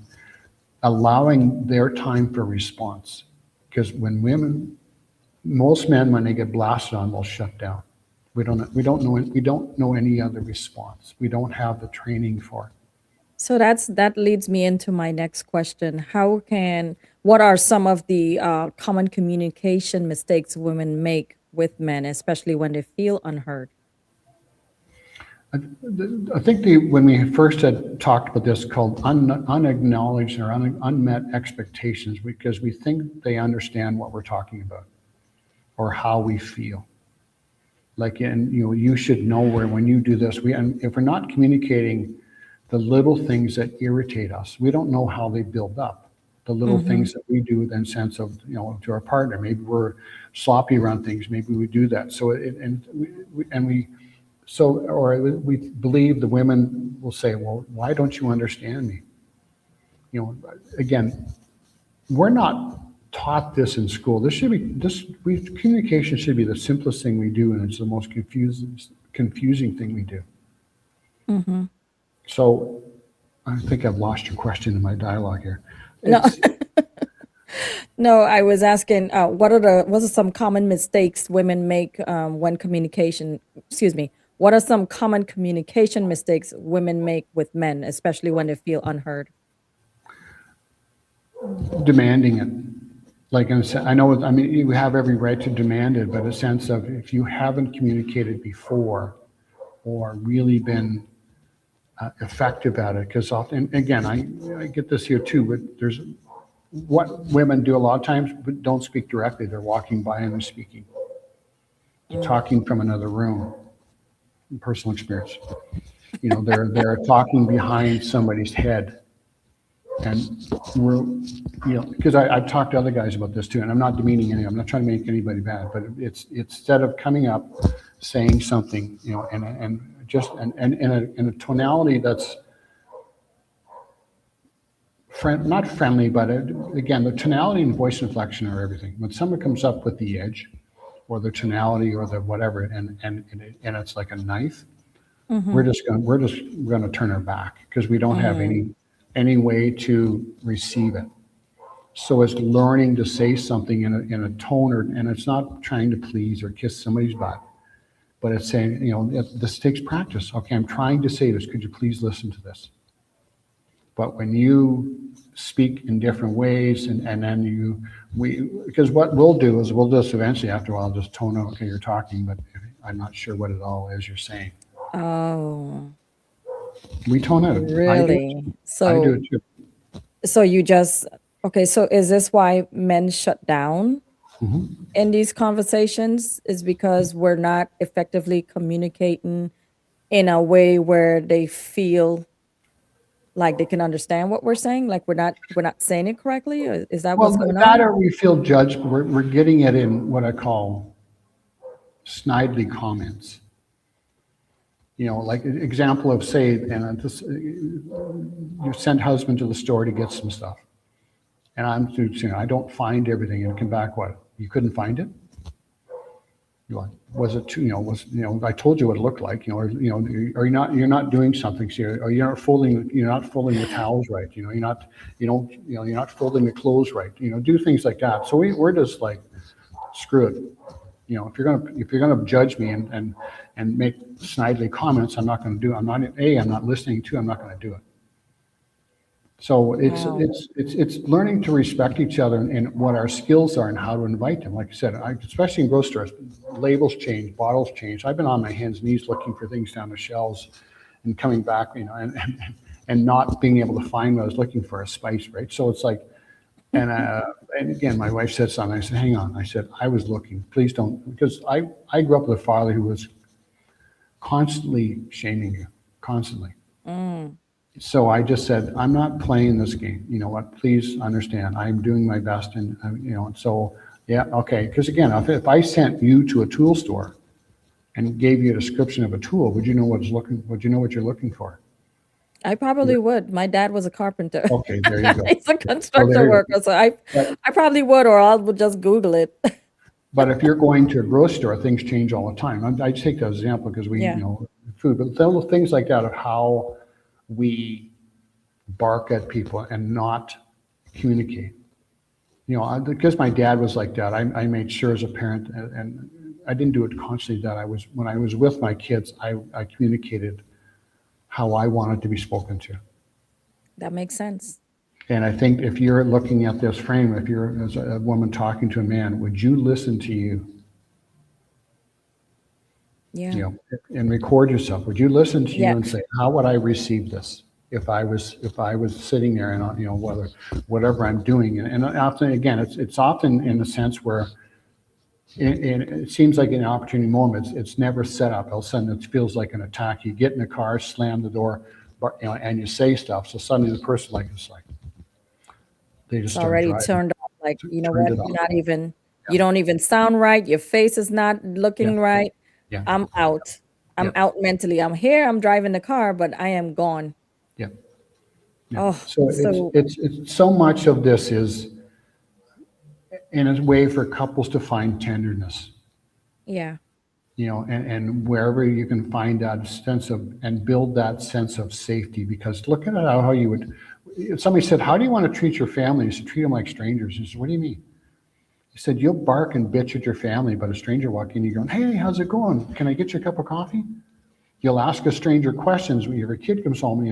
allowing their time for response. Because most men, when they get blasted on, will shut down. We don't know any other response. We don't have the training for it. So that leads me into my next question. What are some of the common communication mistakes women make with men, especially when they feel unheard? I think when we first had talked about this, called unacknowledged or unmet expectations, because we think they understand what we're talking about or how we feel. Like, you should know when you do this. And if we're not communicating the little things that irritate us, we don't know how they build up. The little things that we do, then sense of, to our partner. Maybe we're sloppy around things. Maybe we do that. So we believe the women will say, well, why don't you understand me? Again, we're not taught this in school. Communication should be the simplest thing we do, and it's the most confusing thing we do. So I think I've lost your question in my dialogue here. No, I was asking, what are some common mistakes women make when What are some common communication mistakes women make with men, especially when they feel unheard? Demanding it. Like I know, I mean, you have every right to demand it, but a sense of if you haven't communicated before or really been effective at it, because often, again, I get this here too, but there's what women do a lot of times, but don't speak directly. They're walking by and they're speaking. They're talking from another room. Personal experience. You know, they're talking behind somebody's head. And we're, you know, because I've talked to other guys about this too, and I'm not demeaning anyone. I'm not trying to make anybody bad, but it's instead of coming up, saying something, you know, and just in a tonality that's not friendly, but again, the tonality and voice inflection are everything. When someone comes up with the edge, or the tonality, or the whatever, and it's like a knife, we're just gonna turn our back because we don't have any way to receive it. So it's learning to say something in a tone, and it's not trying to please or kiss somebody's butt, but it's saying, you know, this takes practice. Okay, I'm trying to say this. Could you please listen to this? But when you speak in different ways, and then because what we'll do is we'll just eventually, after a while, just tone out, okay, you're talking, but I'm not sure what it all is you're saying. Oh, We tone out. really? I do it too. So you just, okay, so is this why men shut down in these conversations? Is because we're not effectively communicating in a way where they feel like they can understand what we're saying? Like we're not saying it correctly? Or is that what's Well, going that on? or we feel judged. We're getting it in what I call snidely comments. You know, like an example of, say, you send husband to the store to get some stuff, and I'm saying, I don't find everything, and come back, what? You couldn't find it? You're like, was it too, I told you what it looked like, or you're not doing something, so or you're not folding the towels right, you're not folding the clothes right, do things like that. So we're just like, screw it. If you're gonna judge me and make snidely comments, I'm not going to do it. I'm not listening to. I'm not going to do it. So Wow. it's learning to respect each other and what our skills are and how to invite them. Like I said, especially in grocery stores, labels change, bottles change. I've been on my hands and knees looking for things down the shelves, and coming back, and not being able to find what I was looking for, a spice, right? So it's like. And again, my wife said something. I said, hang on. I said, I was looking. Please don't, because I grew up with a father who was constantly shaming you, constantly. So I just said, I'm not playing this game. You know what? Please understand. I'm doing my best, and so yeah, okay. Because again, if I sent you to a tool store and gave you a description of a tool, would you know what you're looking for? I probably would. My dad was a carpenter. Okay, there you go. He's a construction worker, so But I probably would, or I would just Google it. But if you're going to a grocery store, things change all the time. I take that as an example because Yeah. food, but little things like that of how we bark at people and not communicate. Because my dad was like that, I made sure as a parent, and I didn't do it constantly, that when I was with my kids, I communicated how I wanted to be spoken to. That makes sense. And I think if you're looking at this frame, if you're as a woman talking to a man, would you listen to you? Yeah. And record yourself. Would you listen to you Yeah. and say, how would I receive this if I was sitting there and whatever I'm doing? And often, again, it's often in a sense where it seems like an opportunity moment. It's never set up. All of a sudden, it feels like an attack. You get in the car, slam the door, and you say stuff. So suddenly the person they just It's start already driving. turned off. Like, you know Turned what? it You're off. not even, you don't even sound right. Your face is not looking Yeah. right. Yeah. I'm out. I'm Yeah. out mentally. I'm here. I'm driving the car, but I am gone. Yeah. Yeah. Oh, So so it's so much of this is in a way for couples to find tenderness, yeah. and wherever you can find that sense of and build that sense of safety. Because look at how you would. Somebody said, "How do you want to treat your family?" You said, "Treat them like strangers." He said, "What do you mean?" He said, "You'll bark and bitch at your family, but a stranger walking in, you're going, 'Hey, how's it going? Can I get you a cup of coffee?'" You'll ask a stranger questions when your kid comes home,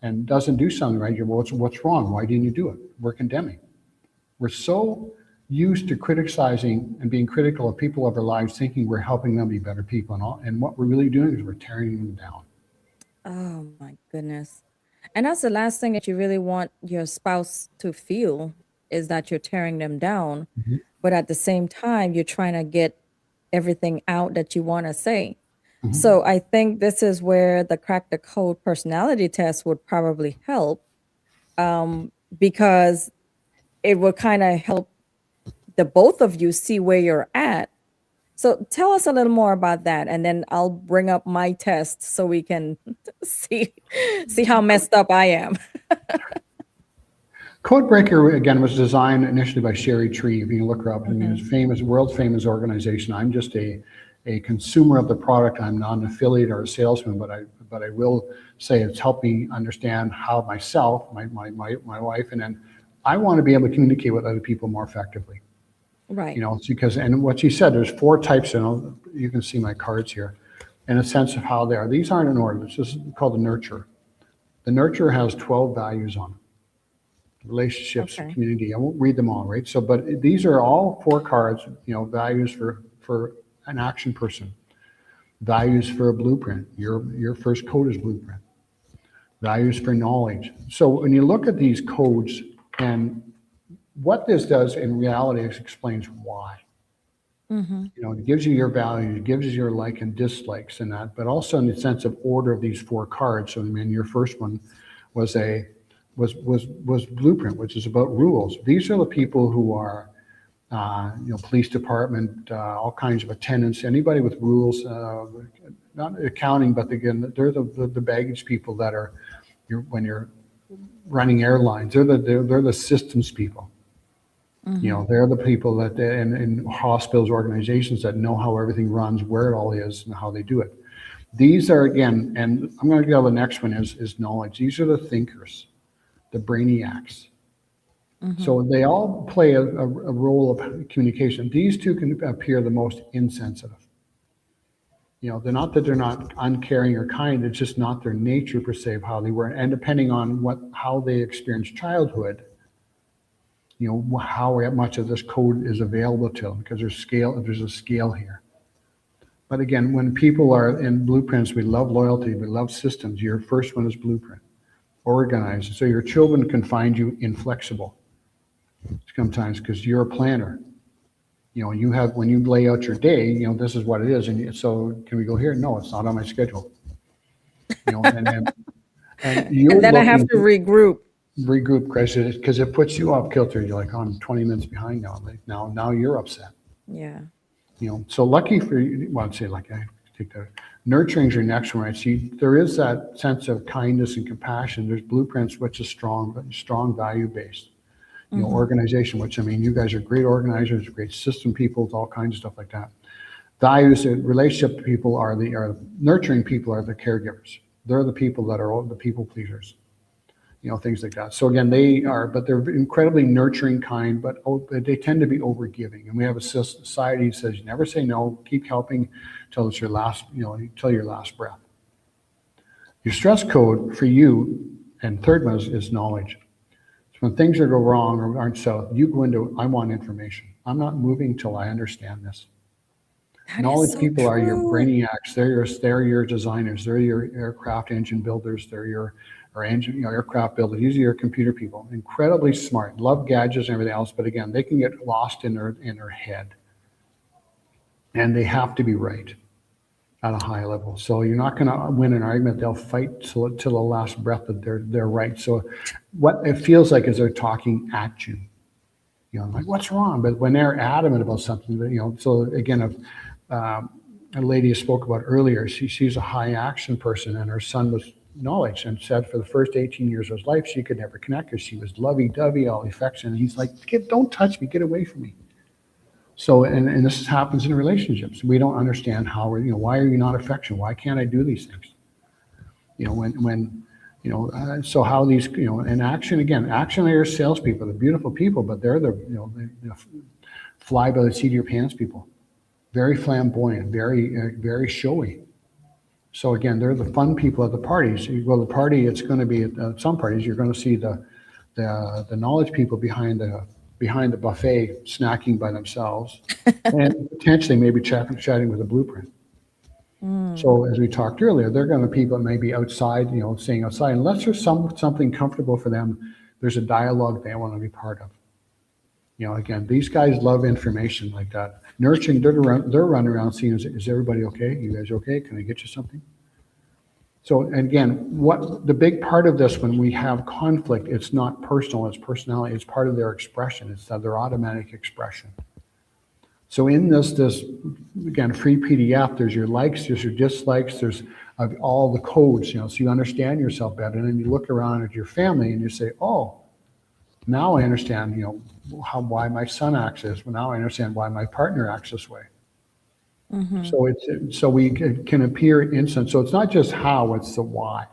and doesn't do something right. You're, well, what's wrong? Why didn't you do it? We're condemning. We're so used to criticizing and being critical of people of our lives, thinking we're helping them be better people, and what we're really doing is we're tearing them down. Oh my goodness. And that's the last thing that you really want your spouse to feel, is that you're tearing them down. Mhm. But at the same time, you're trying to get everything out that you want to say. Mhm. So I think this is where the Crack the Code personality test would probably help, because it would kind of help the both of you see where you're at. So tell us a little more about that, and then I'll bring up my test so we can see how messed up I am. Codebreaker, again, was designed initially by Sherry Tree. If you look her up, I mean, it's Mhm. famous, world famous organization. I'm just a consumer of the product. I'm not an affiliate or a salesman, but I will say it's helped me understand how myself, my wife, and then I want to be able to communicate with other people more effectively. Right. It's because, and what she said, there's 4 types, you can see my cards here, in a sense of how they are. These aren't in order. This is called the nurture. The nurture has 12 values on it. Relationships, Okay. community. I won't read them all, right? So, but these are all 4 cards, values for an action person, values for a blueprint. Your first code is blueprint. Values for knowledge. So when you look at these codes, and what this does in reality is explains why. Mm-hmm. It gives you your values, it gives you your like and dislikes and that, but also in the sense of order of these 4 cards. So I mean, your first one was blueprint, which is about rules. These are the people who are, police department, all kinds of attendants, anybody with rules, not accounting, but again, they're the baggage people that are, when you're running airlines, they're the systems people. Mm-hmm. They're the people that in hospitals, organizations that know how everything runs, where it all is, and how they do it. These are, again, and I'm going to go to the next one is knowledge. These are the thinkers, the brainiacs. Mm-hmm. So they all play a role of communication. These 2 can appear the most insensitive. They're not that they're not uncaring or kind, it's just not their nature per se of how they were. And depending on how they experienced childhood, how much of this code is available to them, because there's a scale here. But again, when people are in blueprints, we love loyalty, we love systems. Your first one is blueprint, organized. So your children can find you inflexible sometimes because you're a planner. You have, when you lay out your day, this is what it is. And so can we go here? No, it's not on my schedule. And you're And then I have looking to regroup. regroup because it puts you off kilter. You're like, oh, I'm 20 minutes behind now. Like now you're upset. Yeah. So lucky for you, well, I'd say lucky, I take that. Nurturing is your next one, right? See, there is that sense of kindness and compassion. There's blueprints, which is strong, but strong value-based. Mm-hmm. Organization, which, I mean, you guys are great organizers, great system people, all kinds of stuff like that. Values, relationship people are nurturing people are the caregivers. They're the people that are the people pleasers. Things like that. So again, but they're incredibly nurturing, kind, but they tend to be overgiving. And we have a society that says, you never say no, keep helping till it's your last, till your last breath. Your stress code for you, and third one is knowledge. So when things go wrong or aren't so, you go into, I want information. I'm not moving till I understand this. That Knowledge is so people are your true. brainiacs. They're your designers. They're your aircraft engine builders. They're your aircraft builders. These are your computer people. Incredibly smart, love gadgets and everything else. But again, they can get lost in their head, and they have to be right at a high level. So you're not going to win an argument. They'll fight till the last breath that they're right. So what it feels like is they're talking at you. Like, what's wrong? But when they're adamant about something, so again, a lady I spoke about earlier, she's a high action person, and her son was knowledge, and said for the first 18 years of his life, she could never connect because she was lovey-dovey, all affection. And he's like, don't touch me, get away from me. So, and this happens in relationships. We don't understand how, why are you not affection? Why can't I do these things? So how these, and action are your salespeople, the beautiful people, but they're the fly by the seat of your pants people. Very flamboyant, very showy. So again, they're the fun people at the parties. You go to the party, it's going to be at some parties, you're going to see the knowledge people behind the buffet snacking by themselves, and potentially maybe chatting with a blueprint. So as we talked earlier, they're going to people that may be outside, staying outside, unless there's something comfortable for them. There's a dialogue they want to be part of. Again, these guys love information like that. Nurturing, they're running around seeing, is everybody okay? You guys okay? Can I get you something? So again, what the big part of this, when we have conflict, it's not personal, it's personality, it's part of their expression, it's their automatic expression. So in this again, free PDF, there's your likes, there's your dislikes, there's all the codes, so you understand yourself better. And then you look around at your family and you say, oh, now I understand, why my son acts this. Well, now I understand why my partner acts this way. So we can appear instant. So it's not just how, it's the why.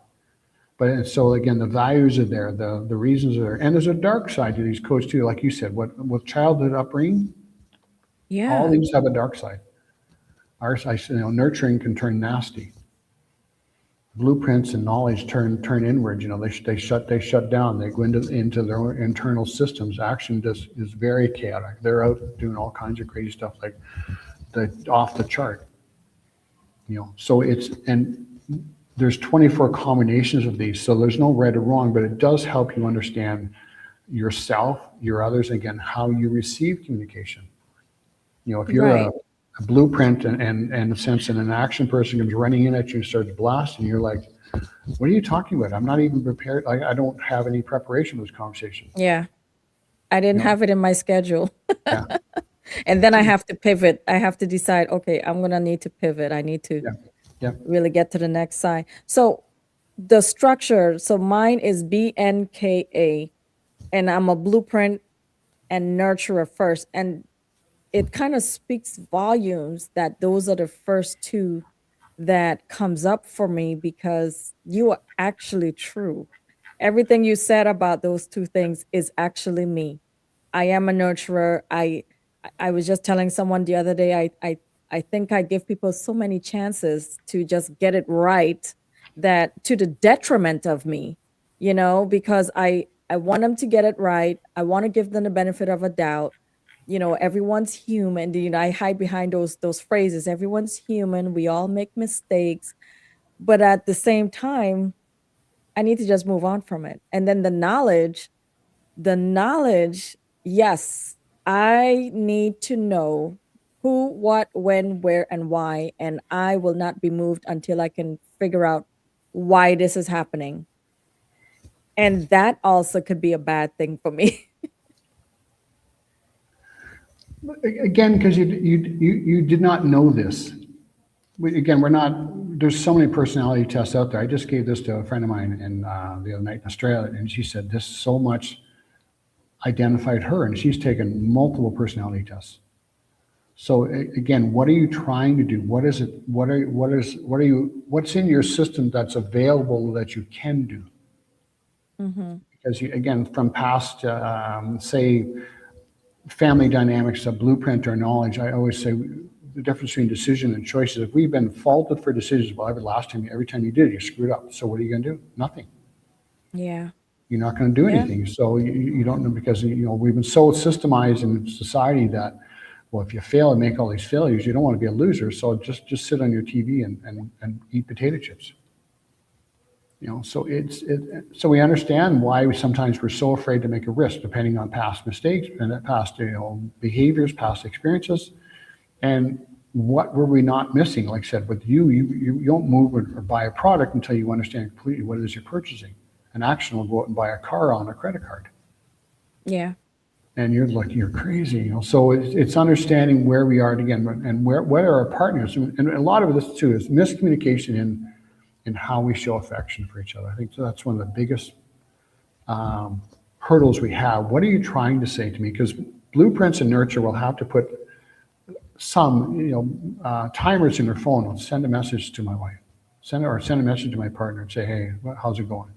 But so again, the values are there, the reasons are there, and there's a dark side to these codes too. Like you said, with childhood upbringing, all these have a dark side. Our side, nurturing can turn nasty. Blueprints and knowledge turn inward. They shut down. They go into their own internal systems. Action just is very chaotic. They're out doing all kinds of crazy stuff, like off the chart. So there's 24 combinations of these. So there's no right or wrong, but it does help you understand yourself, your others, again, how you receive communication. If you're a blueprint and in a sense, and an action person comes running in at you and starts blasting, you're like, what are you talking about? I'm not even prepared. I don't have any preparation for this conversation. Yeah. I didn't have it in my schedule. Yeah. And then I have to pivot. I have to decide, okay, I'm going to need to pivot. I need to really get to the next side. So the structure, so mine is BNKA, and I'm a blueprint and nurturer first. And it kind of speaks volumes that those are the first two that comes up for me, because you are actually true. Everything you said about those two things is actually me. I am a nurturer. I was just telling someone the other day, I think I give people so many chances to just get it right, that to the detriment of me, because I want them to get it right. I want to give them the benefit of a doubt. Everyone's human. I hide behind those phrases. Everyone's human. We all make mistakes. But at the same time, I need to just move on from it. And then the knowledge, yes, I need to know who, what, when, where, and why. And I will not be moved until I can figure out why this is happening. And that also could be a bad thing for me. Again, because you did not know this. There's so many personality tests out there. I just gave this to a friend of mine the other night in Australia, and she said this so much identified her, and she's taken multiple personality tests. So again, what are you trying to do? What is it? What's in your system that's available that you can do? Because again, from past, say, family dynamics, a blueprint or knowledge, I always say the difference between decision and choices. If we've been faulted for decisions, well, every time you did it, you screwed up. So what are you going to do? Nothing. Yeah. You're not going to do anything. So you don't know, because we've been so systemized in society that, well, if you fail and make all these failures, you don't want to be a loser. So just sit on your TV and eat potato chips. So so we understand why sometimes we're so afraid to make a risk, depending on past mistakes and past behaviors, past experiences, and what were we not missing? Like I said, with you don't move or buy a product until you understand completely what it is you're purchasing. An action will go out and buy a car on a credit card. Yeah. And you're like, you're crazy. So it's understanding where we are again, and what are our partners, and a lot of this too is miscommunication in how we show affection for each other. I think that's one of the biggest hurdles we have. What are you trying to say to me? Because blueprints and nurture will have to put some timers in their phone. I'll send a message to my wife, send a message to my partner and say, hey, how's it going?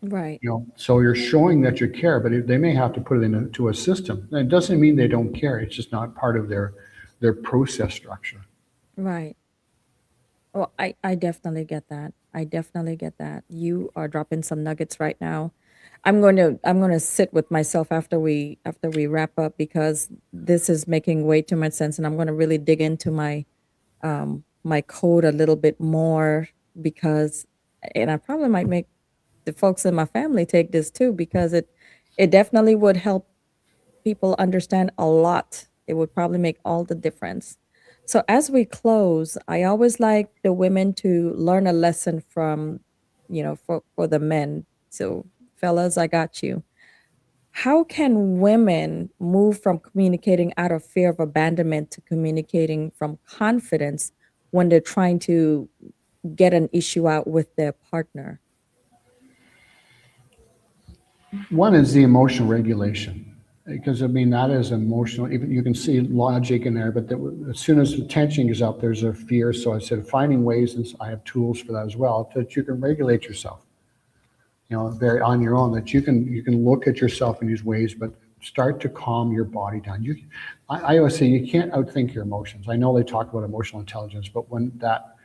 Right. So you're showing that you care, but they may have to put it into a system. And it doesn't mean they don't care. It's just not part of their process structure. Right. Oh, I definitely get that. I definitely get that. You are dropping some nuggets right now. I'm going to sit with myself after we wrap up because this is making way too much sense, and I'm going to really dig into my code a little bit more because, and I probably might make the folks in my family take this too because it definitely would help people understand a lot. It would probably make all the difference. So as we close, I always like the women to learn a lesson from, for the men. So fellas, I got you. How can women move from communicating out of fear of abandonment to communicating from confidence when they're trying to get an issue out with their partner? One is the emotional regulation, because I mean that is emotional. Even you can see logic in there, but as soon as the tension is up, there's a fear. So I said finding ways, and I have tools for that as well, that you can regulate yourself. Very on your own. That you can look at yourself in these ways, but start to calm your body down. I always say you can't outthink your emotions. I know they talk about emotional intelligence, but when that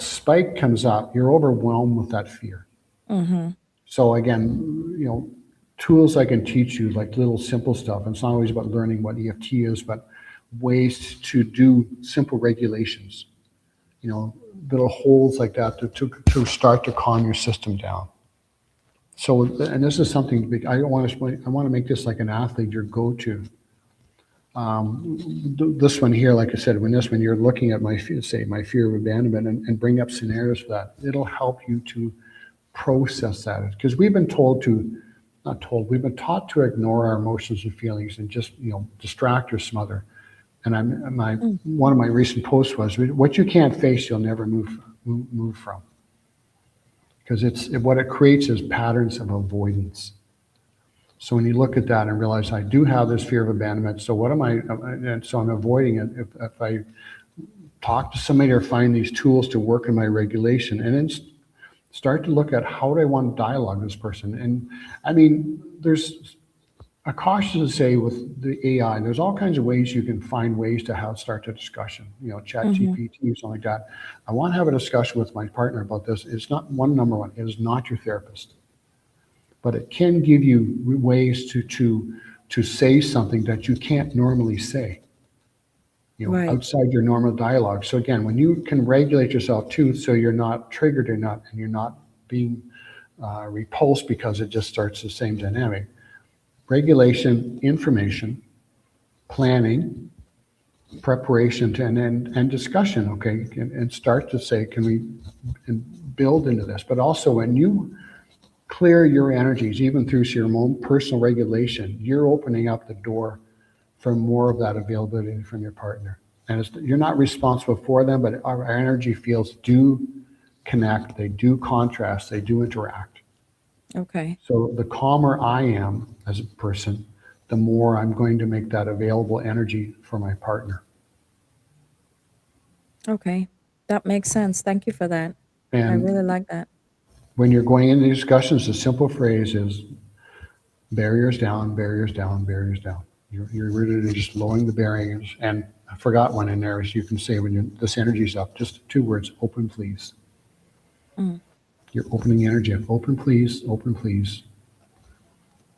spike comes up, you're overwhelmed with that fear. Mm-hmm. So again, tools I can teach you, like little simple stuff. And it's not always about learning what EFT is, but ways to do simple regulations. Little holds like that to start to calm your system down. So, and this is something big. I don't want to. I want to make this like an athlete your go-to. This one here, like I said, when you're looking at my fear of abandonment and bring up scenarios for that, it'll help you to process that, because we've been told to, not told, we've been taught to ignore our emotions and feelings and just distract or smother. And one of my recent posts was, what you can't face you'll never move from, because what it creates is patterns of avoidance. So when you look at that and realize I do have this fear of abandonment, so what am I, and so I'm avoiding it. If I talk to somebody or find these tools to work in my regulation, and then start to look at how do I want to dialogue with this person. And I mean, there's a caution to say with the AI, there's all kinds of ways you can find ways to start a discussion, chat Mm-hmm. GPT, something like that. I want to have a discussion with my partner about this. It's not number one, it is not your therapist, but it can give you ways to say something that you can't normally say, Right. outside your normal dialogue. So again, when you can regulate yourself too, so you're not triggered and you're not being repulsed because it just starts the same dynamic. Regulation, information, planning, preparation, and discussion. Okay, and start to say, can we build into this? But also, when you clear your energies, even through your own personal regulation, you're opening up the door for more of that availability from your partner. And you're not responsible for them, but our energy fields do connect, they do contrast, they do interact. Okay. So the calmer I am as a person, the more I'm going to make that available energy for my partner. Okay. That makes sense. Thank you for that. I really And like that. when you're going into discussions, the simple phrase is barriers down, barriers down, barriers down. You're really just lowering the barriers. And I forgot one in there, as you can say when this energy's up, just 2 words: open, please. Mm. You're opening energy up. Open, please. Open, please.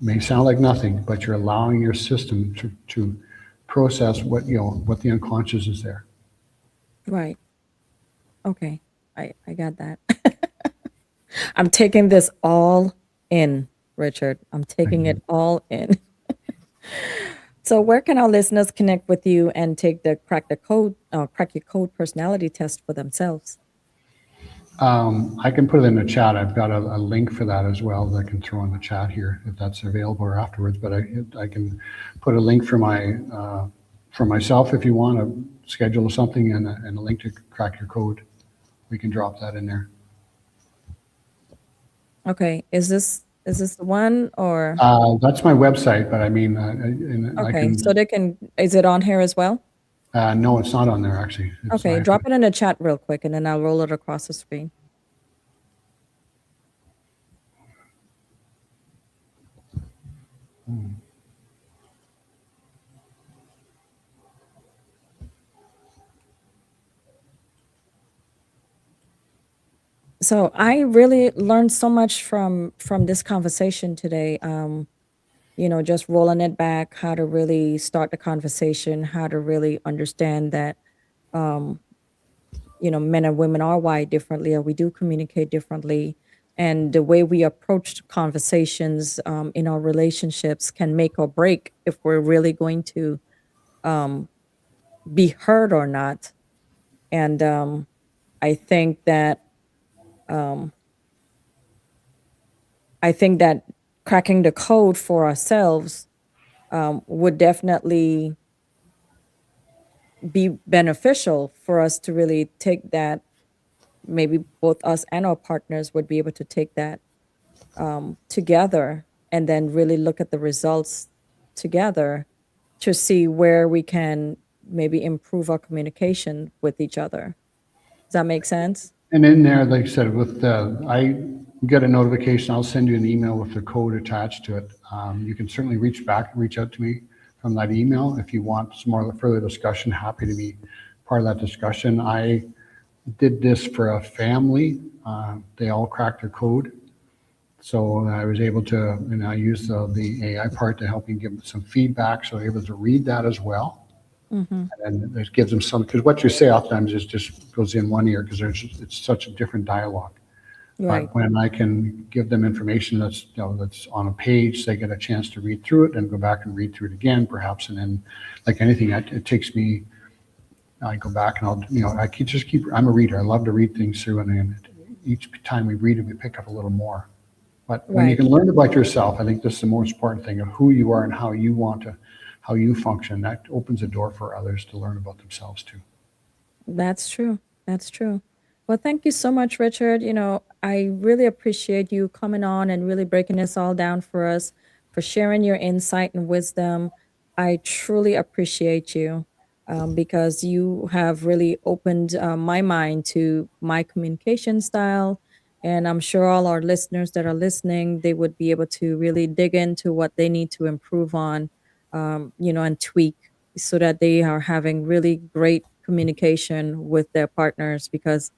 May sound like nothing, but you're allowing your system to process what the unconscious is there. Right. Okay. I got that. I'm taking this all in, Richard. I'm Thank taking you. it all in. So where can our listeners connect with you and take the crack your code personality test for themselves? I can put it in the chat. I've got a link for that as well that I can throw in the chat here if that's available, or afterwards. But I can put a link for myself if you want to schedule something, and a link to crack your code. We can drop that in there. Okay. Is this the one or That's my website, but I mean, and I okay, can. so is it on here as well? No, it's not on there actually. I Okay, have to. drop it in the chat real quick and then I'll roll it across the screen. So I really learned so much from this conversation today. Just rolling it back, how to really start the conversation, how to really understand that um, men and women are wired differently, or we do communicate differently. And the way we approach conversations in our relationships can make or break if we're really going to um, be heard or not. And I think that um, I think that cracking the code for ourselves would definitely be beneficial for us to really take that. Maybe both us and our partners would be able to take that together and then really look at the results together to see where we can maybe improve our communication with each other. Does that make sense? And in there, like I said, with I get a notification, I'll send you an email with the code attached to it. You can certainly reach out to me from that email if you want some more further discussion. Happy to be part of that discussion. I did this for a family. They all cracked their code. So I was able to, and I used the AI part to help me give them some feedback. So I was able to read that as well. Mm-hmm. And it gives them some, because what you say oftentimes is just goes in one ear because it's such a different dialogue. Right. But when I can give them information that's on a page, they get a chance to read through it and go back and read through it again, perhaps. And then, like anything, it takes me. I go back and I keep. I'm a reader. I love to read things through, and each time we read it, we pick up a little more. But when you Right. can learn about yourself, I think this is the most important thing of who you are and how you function. That opens a door for others to learn about themselves too. That's true. That's true. Well, thank you so much, Richard. I really appreciate you coming on and really breaking this all down for us, for sharing your insight and wisdom. I truly appreciate you because you have really opened my mind to my communication style. And I'm sure all our listeners that are listening, they would be able to really dig into what they need to improve on, and tweak so that they are having really great communication with their partners because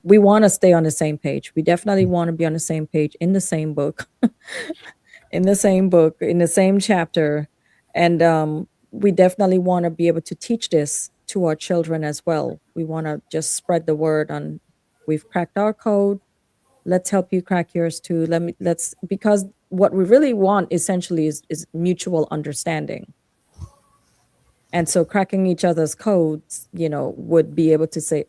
we want to stay on the same page. We definitely want to be on the same page in the same book, in the same chapter. And we definitely want to be able to teach this to our children as well. We want to just spread the word on we've cracked our code. Let's help you crack yours too. Because what we really want essentially is mutual understanding. And so cracking each other's codes, would be able to say,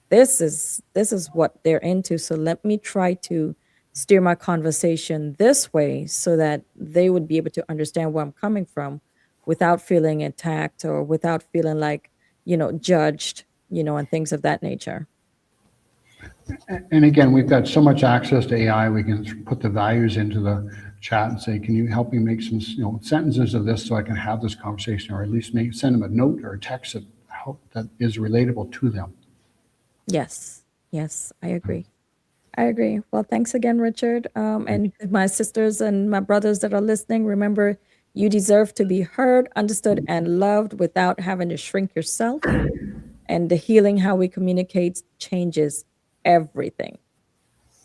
this is what they're into. So let me try to steer my conversation this way so that they would be able to understand where I'm coming from without feeling attacked or without feeling like, judged, and things of that nature. And again, we've got so much access to AI. We can put the values into the chat and say, "Can you help me make some, sentences of this so I can have this conversation, or at least send them a note or a text that is relatable to them." Yes. Yes, I agree. I agree. Well, thanks again, Richard. Thank And my sisters and my brothers that are listening, remember, you deserve to be heard, understood, and loved without having to shrink yourself. And the healing how we communicate changes everything.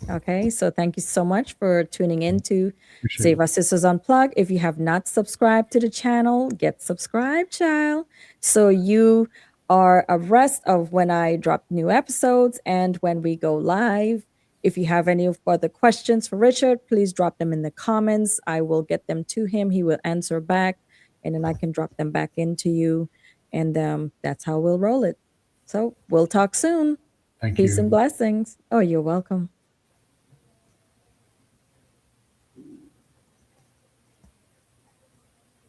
Okay, so thank you so much for tuning in to Appreciate Save it. Our Sisters Unplugged. If you have not subscribed to the channel, get subscribed, child, so you are abreast of when I drop new episodes and when we go live. If you have any further questions for Richard, please drop them in the comments. I will get them to him. He will answer back, and then I can drop them back into you. And that's how we'll roll it. So we'll talk soon. Thank Peace and you. blessings. Oh, you're welcome.